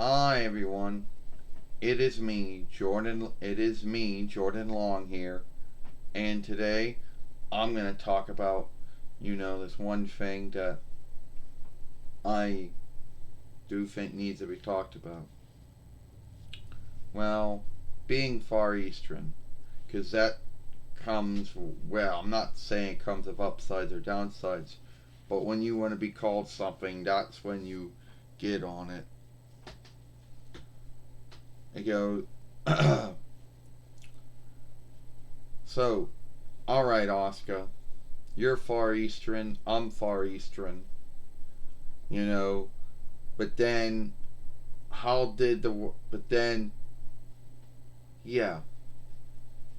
Hi everyone. Jordan Long here. And today I'm going to talk about, this one thing that I do think needs to be talked about. Well, being Far Eastern. Because that I'm not saying it comes with upsides or downsides, but when you want to be called something, that's when you get on it. You go, so, alright, Oscar. You're Far Eastern, I'm Far Eastern, you know, but then, but then, yeah,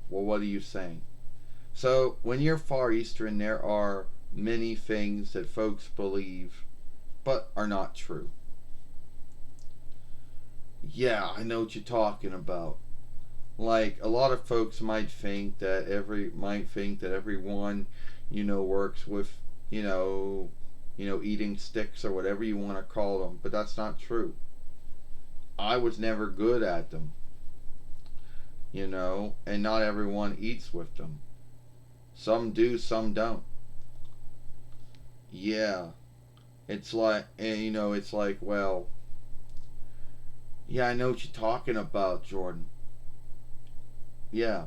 well, what are you saying? So, when you're Far Eastern, there are many things that folks believe but are not true. Yeah, I know what you're talking about. Like, a lot of folks might think that everyone, works with, you know, eating sticks or whatever you want to call them, but that's not true. I was never good at them, and not everyone eats with them. Some do, some don't. Yeah, it's like, well, yeah, I know what you're talking about, Jordan. Yeah,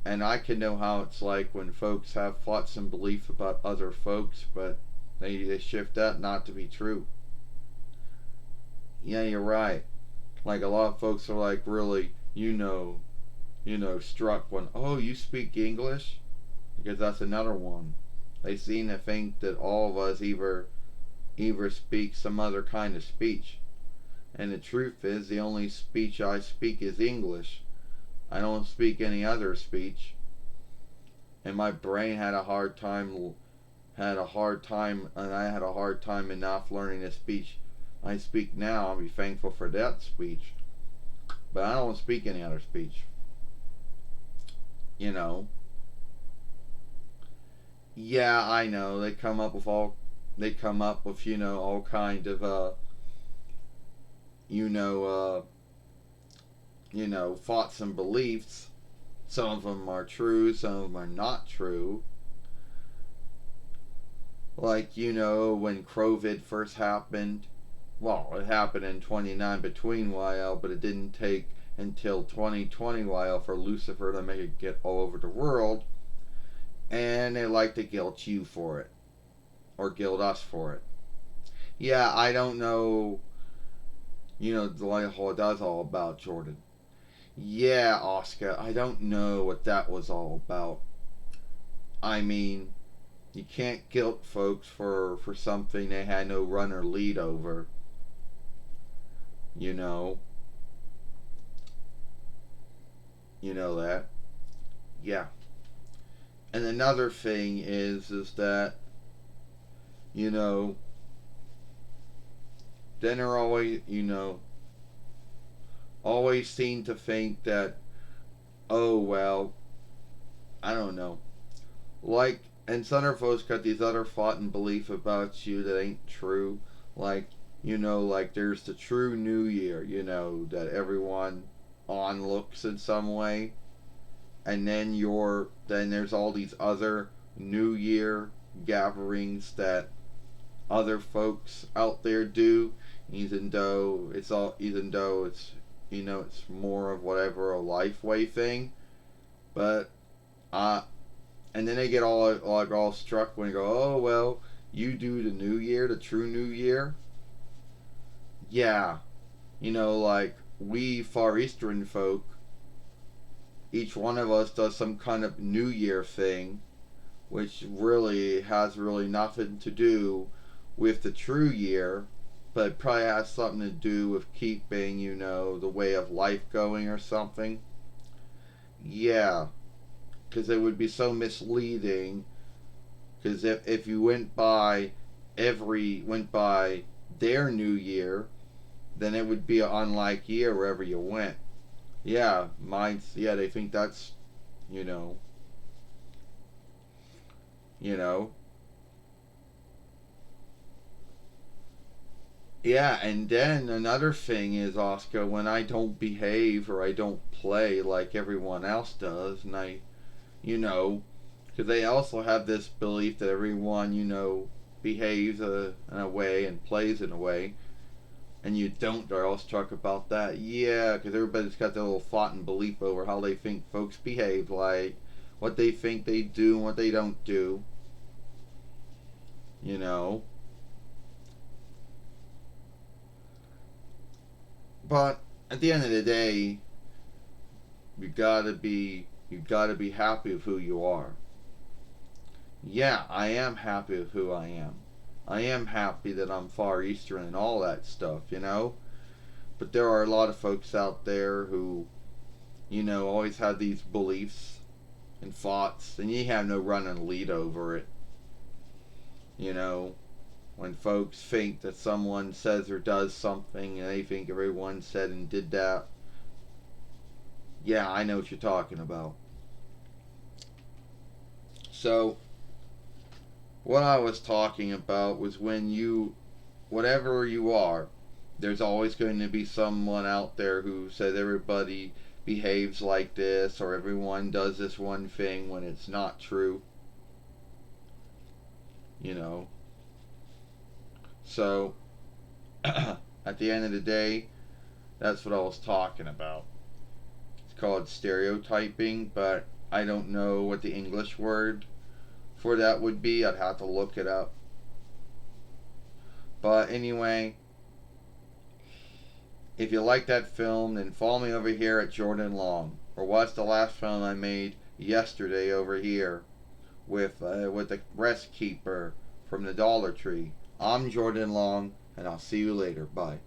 and I can know how it's like when folks have thoughts and belief about other folks, but they shift that not to be true. Yeah, you're right. Like a lot of folks are like really, struck when, oh, you speak English? Because that's another one. They seem to think that all of us either speak some other kind of speech. And the truth is the only speech I speak is English. I don't speak any other speech. And my brain and I had a hard time enough learning the speech I speak now. I'll be thankful for that speech. But I don't speak any other speech. You know. Yeah, I know. They come up with, all kind of, you know, uh, thoughts and beliefs. Some of them are true, some of them are not true. Like, when COVID first happened, well, it happened in 29 between YL, but it didn't take until 2020 YL for Lucifer to make it get all over the world. And they like to guilt you for it, or guilt us for it. Yeah, I don't know, the whole that's all about, Jordan. Yeah, Oscar, I don't know what that was all about. I mean, you can't guilt folks for something they had no run or lead over. You know, you know that. Yeah. And another thing is that you know then they're always seem to think that, oh well, I don't know, like, and some folks got these other thought and belief about you that ain't true. Like, like there's the true New Year, that everyone on looks in some way, and then there's all these other New Year gatherings that other folks out there do, even though it's more of whatever a Lifeway thing, but uh and then they get all struck when they go, oh well, you do the New Year, the true New Year. Yeah, like we Far Eastern folk, each one of us does some kind of New Year thing, which really has really nothing to do with the true year, but it probably has something to do with keeping, the way of life going or something. Yeah, because it would be so misleading. Because if you went by their New Year, then it would be an unlike year wherever you went. Yeah, they think that's, you know, you know, Yeah, and then another thing is, Oscar, when I don't behave or I don't play like everyone else does, and I, you know, because they also have this belief that everyone, behaves in a way and plays in a way, and you don't, they're all struck about that. Yeah, because everybody's got their little thought and belief over how they think folks behave, like what they think they do and what they don't do, you know. But at the end of the day, you gotta be happy with who you are. Yeah, I am happy with who I am. I am happy that I'm Far Eastern and all that stuff. But there are a lot of folks out there who, always have these beliefs and thoughts, and you have no run and lead over it. You know, when folks think that someone says or does something and they think everyone said and did that, yeah, I know what you're talking about. So, what I was talking about was when whatever you are, there's always going to be someone out there who says everybody behaves like this or everyone does this one thing when it's not true, you know. So, at the end of the day, that's what I was talking about. It's called stereotyping, but I don't know what the English word for that would be. I'd have to look it up. But anyway, if you like that film, then follow me over here at Jordan Long, or watch the last film I made yesterday over here with the Rest Keeper from the Dollar Tree. I'm Jordan Long, and I'll see you later. Bye.